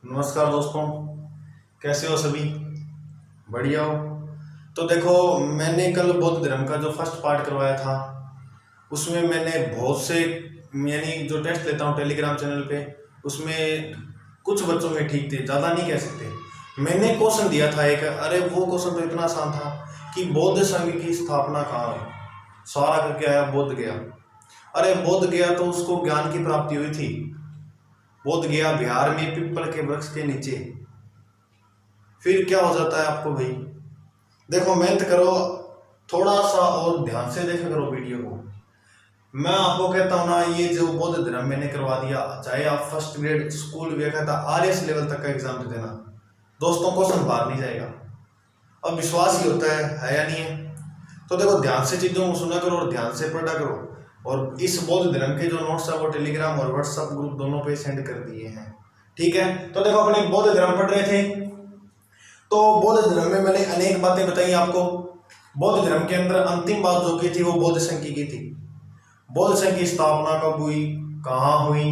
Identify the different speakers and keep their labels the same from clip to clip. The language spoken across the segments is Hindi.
Speaker 1: नमस्कार दोस्तों, कैसे हो सभी? बढ़िया हो? तो देखो, मैंने कल बौद्ध धर्म का जो फर्स्ट पार्ट करवाया था उसमें मैंने बहुत से यानी जो टेस्ट लेता हूँ टेलीग्राम चैनल पे, उसमें कुछ बच्चों में ठीक थे, ज़्यादा नहीं कह सकते। मैंने क्वेश्चन दिया था एक, अरे वो क्वेश्चन तो इतना आसान था कि बौद्ध संघ की स्थापना कहाँ हुई। सारा करके आया बोध गया। अरे बोध गया तो उसको ज्ञान की प्राप्ति हुई थी। बोध गया बिहार में पीपल के वृक्ष के नीचे। फिर क्या हो जाता है आपको भाई? देखो, मेहनत करो, थोड़ा सा और ध्यान से देखा करो वीडियो को। मैं आपको कहता हूँ ना, ये जो बौद्ध धर्म मैंने करवा दिया, चाहे आप फर्स्ट ग्रेड स्कूल भी कहता आरएस लेवल तक का एग्जाम दे देना, दोस्तों क्वेश्चन बाहर नहीं जाएगा। अब विश्वास ही होता है या नहीं है? तो देखो, ध्यान से चीजों को सुना करो और ध्यान से पढ़ा करो। और इस बौद्ध धर्म के जो नोट्स है वो टेलीग्राम और व्हाट्सएप ग्रुप दोनों पे सेंड कर दिए हैं, ठीक है? तो देखो, अपने बौद्ध धर्म पढ़ रहे थे, तो बौद्ध धर्म में मैंने अनेक बातें बताई आपको। बौद्ध धर्म के अंदर अंतिम बात जो की थी वो बौद्ध संघ की थी। बौद्ध संघ की स्थापना कब हुई, कहाँ हुई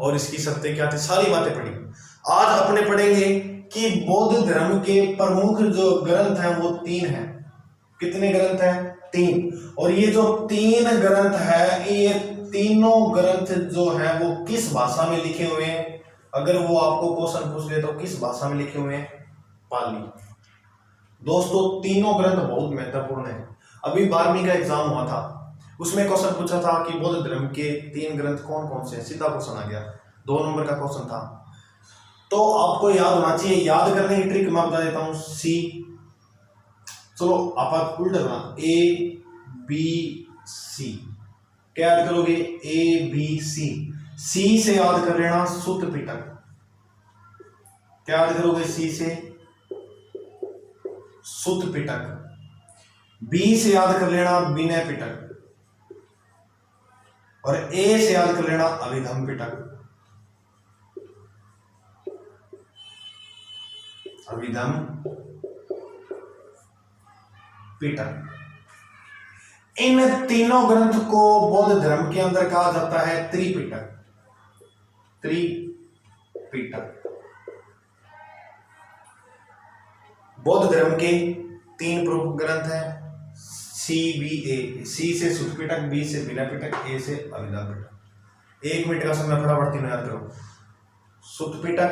Speaker 1: और इसकी सत्य क्या थी, सारी बातें पढ़ी। आज अपने पढ़ेंगे कि बौद्ध धर्म के प्रमुख जो ग्रंथ हैं वो 3 हैं। कितने ग्रंथ हैं? 3। और ये जो 3 ग्रंथ है, ये तीनों ग्रंथ जो है वो किस भाषा में लिखे हुए हैं? अगर वो आपको क्वेश्चन पूछ ले तो किस भाषा में लिखे हुए हैं? पाली। दोस्तों, तीनों ग्रंथ बहुत महत्वपूर्ण है। अभी 12वीं का एग्जाम हुआ था, उसमें क्वेश्चन पूछा था कि बौद्ध धर्म के 3 ग्रंथ कौन कौन से हैं। सीधा क्वेश्चन आ गया, 2 नंबर का क्वेश्चन था। तो आपको याद होना चाहिए। याद करने की ट्रिक मैं बता देता हूं। सी, चलो आप उल्टा करना, ए बी सी। क्या याद करोगे? A B C. सी से याद कर लेना सुत्त पिटक। क्या याद करोगे? सी से सुत्त पिटक। बी से याद कर लेना विनय पिटक। और ए से याद कर लेना अभिधम पिटक। अभिधम पिटक। इन तीनों ग्रंथ को बौद्ध धर्म के अंदर कहा जाता है त्रिपिटक। त्रिपिटक। बौद्ध धर्म के 3 प्रमुख ग्रंथ हैं, सी बी ए। सी से सुत्त पिटक, बी से विनय पिटक, ए से अभिधम पिटक। 1 मिनट का समय फटाफट तीनों याद करो। सुत्त पिटक,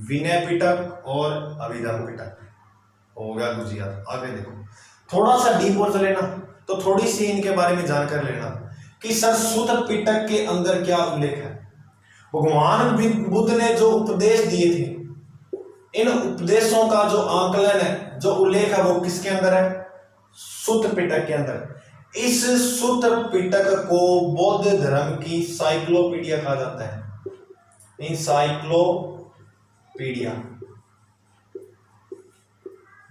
Speaker 1: विनय पिटक और अभिधम पिटक। हो गया गुजियात। आगे देखो, थोड़ा सा डीप और चले ना, तो थोड़ी सी इनके बारे में जानकारी लेना कि सर सुत्त पिटक के अंदर क्या उल्लेख है। भगवान बुद्ध ने जो उपदेश दिए थे, इन उपदेशों का जो आकलन है, जो उल्लेख है, वो किसके अंदर है? सुत्त पिटक के अंदर। इस सुत्त पिटक को बौद्ध धर्म की साइक्लोपीडिया कहा जाता है। इंसाइक्लोपीडिया।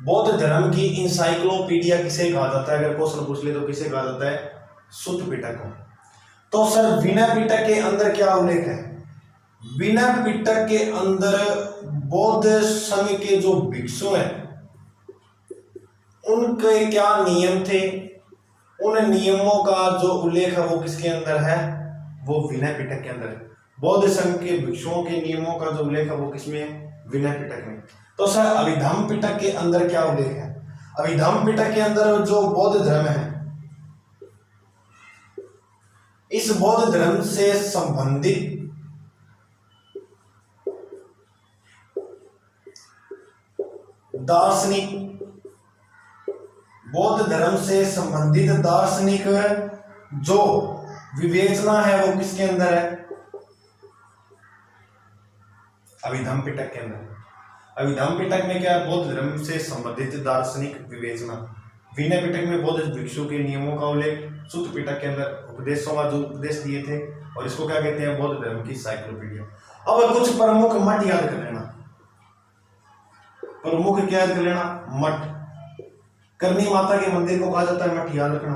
Speaker 1: बौद्ध धर्म की इंसाइक्लोपीडिया किसे कहा जाता है? अगर क्वेश्चन पूछ ले तो किसे कहा जाता है? सुत्त पिटक को। तो सर विनय पिटक के अंदर क्या उल्लेख है? विनय पिटक के अंदर बौद्ध संघ के जो भिक्षु हैं उनके क्या नियम थे, उन नियमों का जो उल्लेख है वो किसके अंदर है? वो विनय पिटक के अंदर है। बौद्ध संघ के भिक्षुओं के नियमों का जो उल्लेख है वो किसमें है? विनय पिटक में। तो सर अभिधम पिटक के अंदर क्या उल्लेख है? अभिधम पिटक के अंदर जो बौद्ध धर्म है, इस बौद्ध धर्म से संबंधित दार्शनिक, बौद्ध धर्म से संबंधित दार्शनिक जो विवेचना है वो किसके अंदर है? अभिधम पिटक के अंदर। अभिधम पिटक में क्या है? बौद्ध धर्म से संबंधित दार्शनिक विवेचना। विनय पिटक में बौद्ध भिक्षु के नियमों का उल्लेख। सुत्त पिटक के अंदर उपदेशों का जो उपदेश दिए थे, और इसको क्या कहते हैं? बौद्ध धर्म की साइक्लोपीडिया। अब कुछ प्रमुख मठ याद कर लेना। प्रमुख क्या याद कर लेना? मठ। करनी माता के मंदिर को कहा जाता है मठ, याद रखना।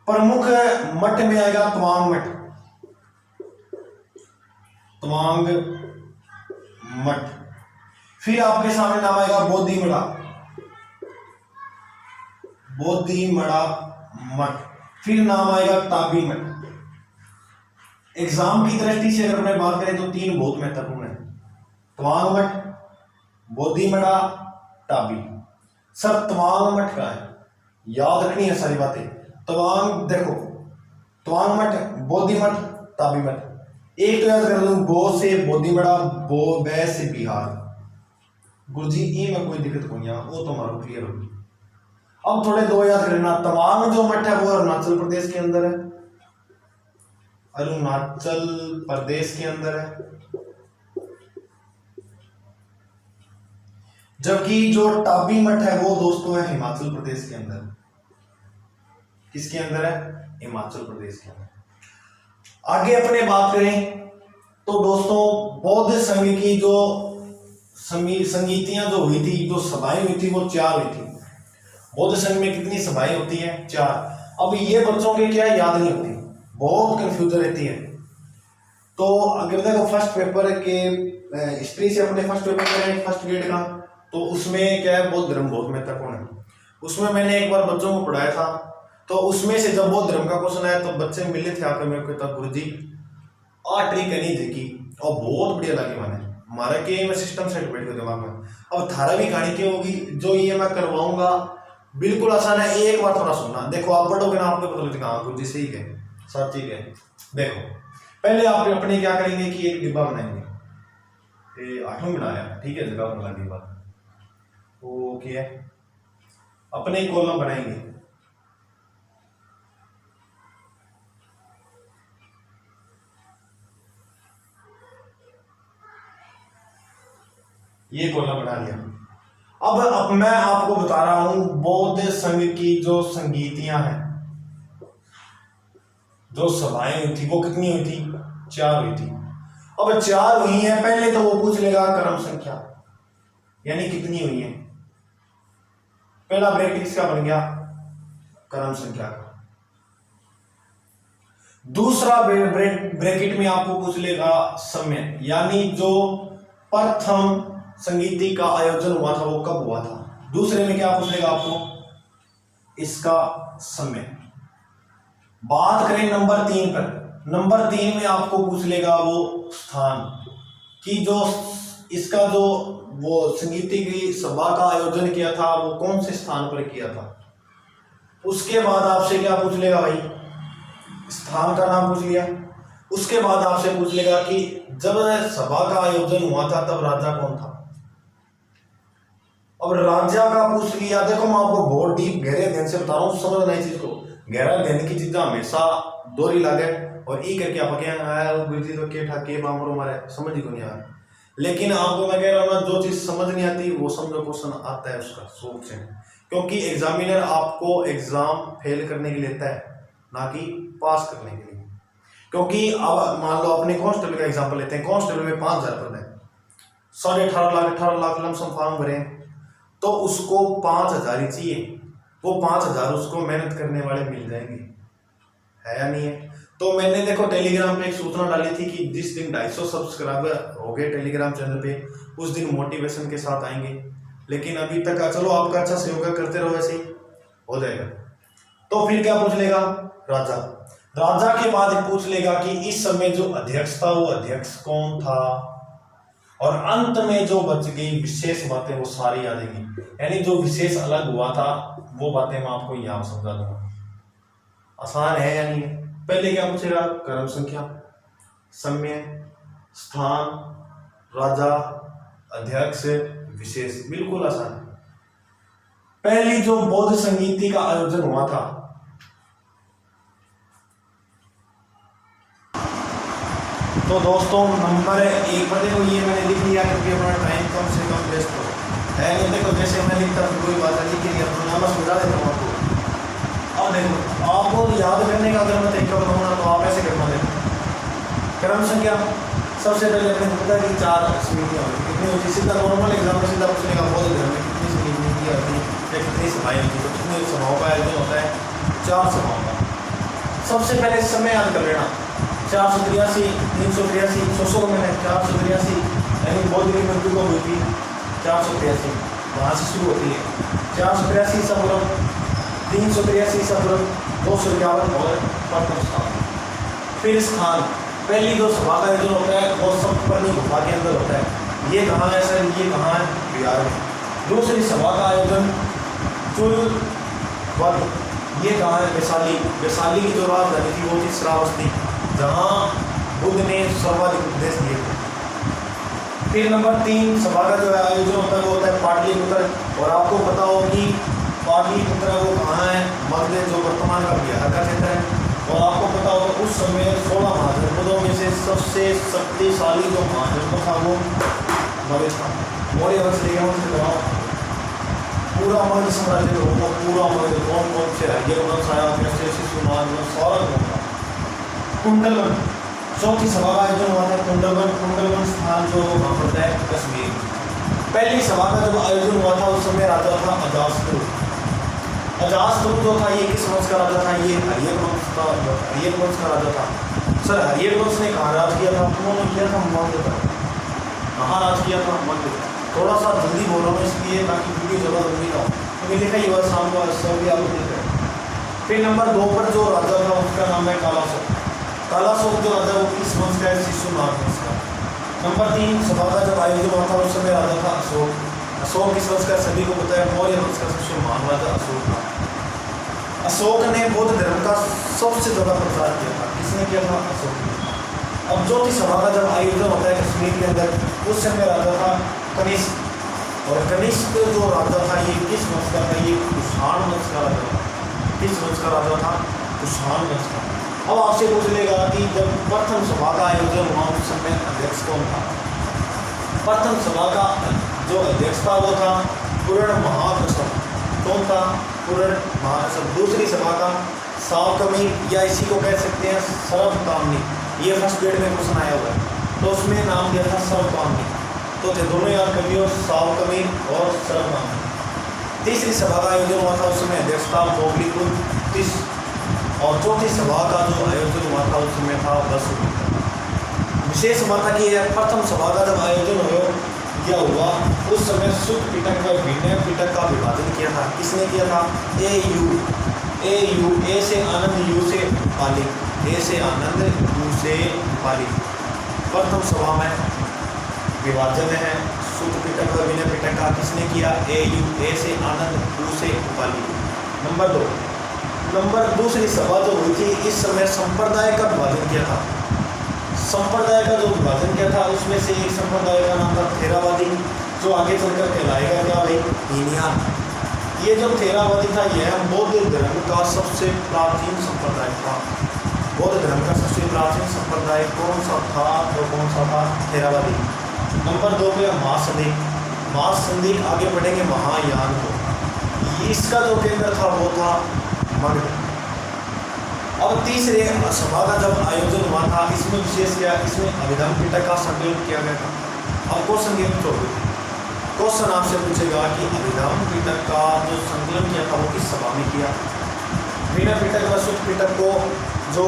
Speaker 1: प्रमुख मठ में आएगा तवांग मठ। तवांग मठ। फिर आपके सामने नाम आएगा बोधिमड़ा। बोधिमड़ा मठ। फिर नाम आएगा ताबी मठ। एग्जाम की दृष्टि से अगर मैं बात करें तो 3 बहुत महत्वपूर्ण है। तवांग मठ, बोधिमड़ा, टाबी। सर तवांग मठ का है, याद रखनी है सारी बातें। तवांग देखो, तवांग मठ, बोधि मठ, ताबी मठ। एक तो याद कर दो, बो से बोधिमड़ा, बो बै से बिहार। गुरुजी ये में कोई दिक्कत नहीं है, वो तो हमारा क्लियर होगी। अब थोड़े दो याद करना, तवांग जो मठ है वो अरुणाचल प्रदेश के अंदर है, अरुणाचल प्रदेश के अंदर है। जबकि जो टाबी मठ है वो दोस्तों है हिमाचल प्रदेश के अंदर। किसके अंदर है? हिमाचल प्रदेश के अंदर। आगे अपने बात करें तो दोस्तों बौद्ध संघ की जो संगीतियां जो हुई थी, जो सभाएं हुई थी, वो 4 हुई थी। बौद्ध संघ में कितनी सभाएं होती हैं? 4। अब ये बच्चों के क्या याद नहीं होती, बहुत कंफ्यूजन रहती है। तो अगर देखो फर्स्ट पेपर के हिस्ट्री से अपने फर्स्ट पेपर करें, फर्स्ट ग्रेड का, तो उसमें क्या है, बौद्ध धर्म बहुत महत्वपूर्ण है। उसमें मैंने एक बार बच्चों को पढ़ाया था, तो उसमें से जब बौद्ध धर्म का क्वेश्चन आया तो बच्चे मिले थे आकर मेरे को, कहता गुरुजी आ ट्रिक नहीं देखी और बहुत बढ़िया लगी मैंने, हमारा के मैं सिस्टम सेट बैठ गया दिमाग में। अब धारा भी कहानी की होगी, जो ये मैं करवाऊंगा बिल्कुल आसान है, एक बार थोड़ा सुनना। देखो आप पढ़ोगे ना, आपको पता लगेगा हाँ गुरुजी सही है, सब ठीक है। देखो पहले आप अपने क्या करेंगे कि एक डिब्बा बनाएंगे, 8वां बनाया, ठीक है, जगह बना डिब्बा, ओके। अपने कॉलम बनाएंगे, ये कॉलम बना लिया। अब मैं आपको बता रहा हूं बौद्ध संघ की जो संगीतियां हैं, जो सभाएं हुई थी, वो कितनी हुई थी? 4 हुई थी। अब 4 हुई हैं, पहले तो वो पूछ लेगा क्रम संख्या, यानी कितनी हुई है। पहला ब्रैकेट किसका बन गया? क्रम संख्या का। दूसरा ब्रैकेट में आपको पूछ लेगा समय, यानी जो प्रथम संगीति का आयोजन हुआ था वो कब हुआ था। दूसरे में क्या पूछ लेगा आपको? इसका समय। बात करें नंबर 3 पर, नंबर 3 में आपको पूछ लेगा वो स्थान, कि जो इसका जो वो संगीति की सभा का आयोजन किया था वो कौन से स्थान पर किया था। उसके बाद आपसे क्या पूछ लेगा भाई? स्थान का नाम पूछ लिया। उसके बाद आपसे पूछ लेगा कि जब सभा का आयोजन हुआ था तब राजा कौन था। अब राजा का पूछ लिया। देखो मैं आपको बहुत डीप गहरे अध्ययन से बता रहा हूँ, समझना इस चीज को। गहरा अध्ययन की चीजें हमेशा दोहरी लागे और ई करके आप क्या आया गुरुजी तो के ठाके बामरो मारे समझ ही को नहीं आया। लेकिन आपको मैं कह रहा हूँ ना, जो चीज समझ नहीं आती वो समझो क्वेश्चन आता है उसका सोच से, क्योंकि एग्जामिनर आपको एग्जाम फेल करने के लिए लेता है, ना कि पास करने के लिए। क्योंकि अब मान लो अपने कांस्टेबल का एग्जाम्पल लेते हैं, कांस्टेबल में 5000 पद है, 18.5 लाख लमसम फॉर्म भरे, तो उसको 5000 ही चाहिए। वो 5000 उसको मेहनत करने वाले मिल जाएंगे, है या नहीं है। तो मैंने देखो टेलीग्राम पे एक सूचना डाली थी कि जिस दिन 250 सब्सक्राइबर हो गए टेलीग्राम चैनल पे, उस दिन मोटिवेशन के साथ आएंगे। लेकिन अभी तक चलो आपका अच्छा सहयोग करते रहो, ऐसे ही हो जाएगा। तो फिर क्या पूछ लेगा? राजा। राजा के बाद पूछ लेगा कि इस समय जो अध्यक्ष था वो अध्यक्ष कौन था, और अंत में जो बच गई विशेष बातें वो सारी आ जाएंगी, यानी जो विशेष अलग हुआ था वो बातें मैं आपको यहाँ समझा दूंगा। आसान है या नहीं है? पहले क्या पूछेगा? क्रम संख्या, समय, स्थान, राजा, अध्यक्ष, विशेष। बिल्कुल आसान है। पहली जो बौद्ध संगीति का आयोजन हुआ था, तो दोस्तों नंबर 1 पर देखो ये मैंने लिख लिया क्योंकि अपना टाइम कम से कम वेस्ट हो है। देखो जैसे मैं लिखता हूँ कोई बात नहीं, लिखी नहीं, अपना मैं समझा देता हूँ आपको। अब देखो आपको याद करने का अगर मैं तरीका बताऊँ ना, तो आप ऐसे करना। देखो क्रम संख्या, सबसे पहले अपने पता है कि 4 समितियाँ होती, कितनी होती? सीधा नॉर्मल एग्जाम में सीधा पूछने का बौद्ध धर्म में कितनी समितियाँ होती या कितनी सभाएँ होती, तो कितनी सभाओं का आयोजन होता है? 4 सभाओं का। सबसे पहले समय याद कर लेना, 483, 383, 600 को मैंने 483 यानी बौद्ध की मृत्यु को हुई थी 483, वहाँ से शुरू होती है। 483 ईसा पूर्व, 383 ईसा पूर्व, 251 और प्रथम स्थान। फिर स्थान, पहली जो सभा का आयोजन होता है वो सप्तपर्णी गुफा के अंदर होता है, ये कहाँ है सर, ये कहाँ है, बिहार में। दूसरी सभा का आयोजन चुल वध, ये कहाँ है, वैशाली। वैशाली की जो राजधानी थी वो थी श्रावस्ती, जहाँ बुद्ध ने सर्वाधिक उपदेश दिए थे। फिर नंबर 3 सभा का जो आयोजन होता है वो होता है पाटलिपुत्र। और आपको पता हो कि पाटलिपुत्र वो कहाँ है, मगध जो वर्तमान का बिहार का क्षेत्र है। और आपको पता होगा उस समय 16 महाजनपदों में से सबसे शक्तिशाली जो महाजनपद था वो मगध था। और ये वंश पूरा मगध साम्राज्य का होगा, पूरा मगध कौन कौन से है, ये वंश आया, कैसे शिशुनाग वंश सारा होगा। कुंडलवन, चौथी सभा का आयोजन हुआ था कुंडलवन। कुंडलवन स्थान जो वहाँ पड़ता है कश्मीर। पहली सभा का जब आयोजन हुआ था उस समय राजा था अजातशत्रु। अजातशत्रु जो था ये किस वंश का राजा था, ये हर्यक वंश का, हर्यक वंश का राजा था। सर हर्यक वंश ने कहाँ राज किया था, उन्होंने किया था मगध पर। कहाँ राज किया था, मगध। थोड़ा सा जल्दी बोल रहा हूँ इसलिए ताकि वीडियो ज़्यादा लंबी ना हो, तो मैं लिखा युवा शाम को सब भी आपको देख रहे हैं। फिर नंबर 2 पर जो राजा था उसका नाम है कालाशोक। कालाशोक जो राजा वो किस वंश का है, शिशुनाग वंश का। नंबर 3 सभा का जब आयोजन हुआ था उस समय राजा था अशोक। अशोक किस वंश का, सभी को पता है, मौर्य वंश का सबसे महान राजा अशोक था। अशोक ने बौद्ध धर्म का सबसे ज़्यादा प्रचार किया था। किसने किया था, अशोक ने। अब ज्योति सभा का जब आयोजन होता है कश्मीर के अंदर, उस समय राजा था कनिष्क। और कनिष्क जो राजा था ये किस वंश का था, ये कुषाण वंश का राजा था। किस वंश का राजा था, कुषाण वंश का। अब आपसे पूछ लेगा कि जब प्रथम सभा का आयोजन हुआ उस समय अध्यक्ष कौन था। प्रथम सभा का जो अध्यक्ष था वो था पूर्ण महाकश्यप। कौन था, पूर्ण महाकश्यप। दूसरी सभा का सावकमी या इसी को कह सकते हैं सर्वकामनी, ये फर्स्ट ग्रेड में क्वेश्चन आया हुआ है, तो उसमें नाम दिया था सर्वकामनी। तो थे दोनों याद करिए, सावकमी और सर्वकामनी। तीसरी सभा का आयोजन हुआ था उस समय अध्यक्ष था मोगलीपुत्र। और चौथी सभा का जो आयोजन हुआ था उस समय था वसुमित्र। विशेष बात की है प्रथम सभा का जब आयोजन हुआ उस समय शुद्ध पिटक व विनय पिटक का विभाजन किया था। किसने किया था, ए से आनंद, यू से पाली, ए से आनंद, यू से पाली। प्रथम सभा में विभाजन है शुद्ध पिटक व विनय पिटक का। किसने किया, ए से आनंद, यू से पाली। नंबर दूसरी सभा जो हुई थी इस समय संप्रदाय का विभाजन किया था। संप्रदाय का जो विभाजन किया था उसमें से एक संप्रदाय का नाम था थेरावादी, जो आगे चलकर कहलाएगा क्या भाई, हीनयान। ये जो थेरावादी था यह बौद्ध धर्म का सबसे प्राचीन संप्रदाय था। बौद्ध धर्म का सबसे प्राचीन संप्रदाय कौन सा था, तो कौन सा था, थेरावादी। नंबर 2 पे महासंधिक। महासंधिक आगे बढ़ेंगे महायान को। इसका जो केंद्र था वो था मगध। अब तीसरे सभा का जब आयोजन हुआ था इसमें विशेष क्या, इसमें अभिधम पिटक का संकलन किया गया था। अब क्वेश्चन ये क्वेश्चन आपसे पूछेगा कि अभिधम पिटक का जो संकलन किया था वो किस सभा में किया। विनय पिटक व शुद्ध पिटक को जो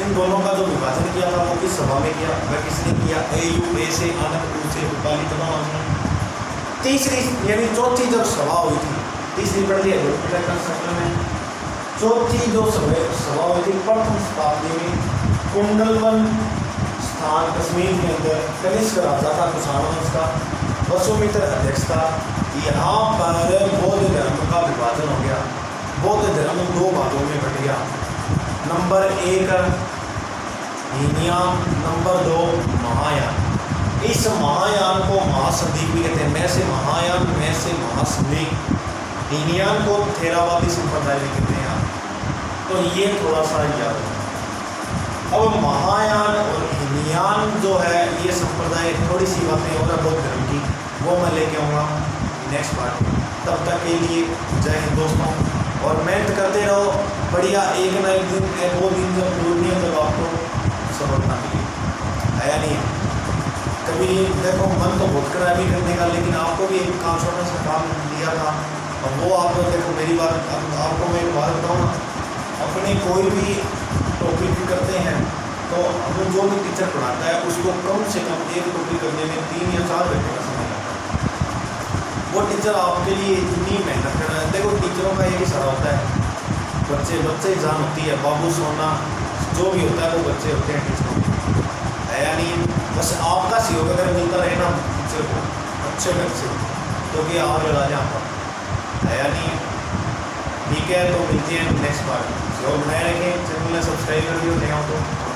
Speaker 1: इन दोनों का जो विभाजन किया था वो किस सभा में किया, वह किसने किया, ए से आनंद, यू से उपाली। तीसरी यानी चौथी जब सभा हुई थी, तीसरी पढ़ लिया पिटक का संकलन है। चौथी जो सभा हुई थी प्रथम शताब्दी में कुंडलवन स्थान कश्मीर के अंदर कनिष्क राजा था कुषाण वंश का, वसुमित्र अध्यक्ष था। यहाँ पर बौद्ध धर्म का विभाजन हो गया। बौद्ध धर्म 2 भागों में बट गया। Number 1 Hinayana, number 2 Mahayana. इस महायान को महासंधिक भी कहते हैं। मैं से महायान, मैं से महासंधिक। हीनयान को थेरावादी संप्रदाय भी कहते हैं। तो ये थोड़ा सा याद है। अब महायान और हीनयान जो है ये संप्रदाय, थोड़ी सी बातें और बौद्ध धर्म की वो मैं लेके आऊँगा नेक्स्ट पार्ट में। तब तक के लिए जय हिंद दोस्तों, और मेहनत करते रहो बढ़िया। एक ना एक दिन, 2 दिन जब दुनिया तक आपको सफलता मिली है या नहीं। कभी देखो मन तो बहुत करा भी करने का, लेकिन आपको भी एक काम, छोटा सा काम दिया था और वो आप देखो। मेरी बात आपको मैं एक बात बताऊँ, अपने कोई भी टॉपिक करते हैं तो हमें जो भी टीचर पढ़ाता है उसको कम से कम एक टॉपिक करने में 3 या 4 घंटे का समय लगता है। वो टीचर आपके लिए इतनी मेहनत कर रहा है। देखो टीचरों का एक इशारा होता है, बच्चे जान होती है, बाबू सोना जो भी होता है वो बच्चे होते हैं टीचरों है या नहीं। बस आपका सहयोग अगर अच्छे ढंग से, तो कि आग लगा दें आपका है या नहीं है। ठीक है, तो मिलते हैं नेक्स्ट पार्ट। और बनाए रखें, चैनल में सब्सक्राइब कर दियो नया हो तो।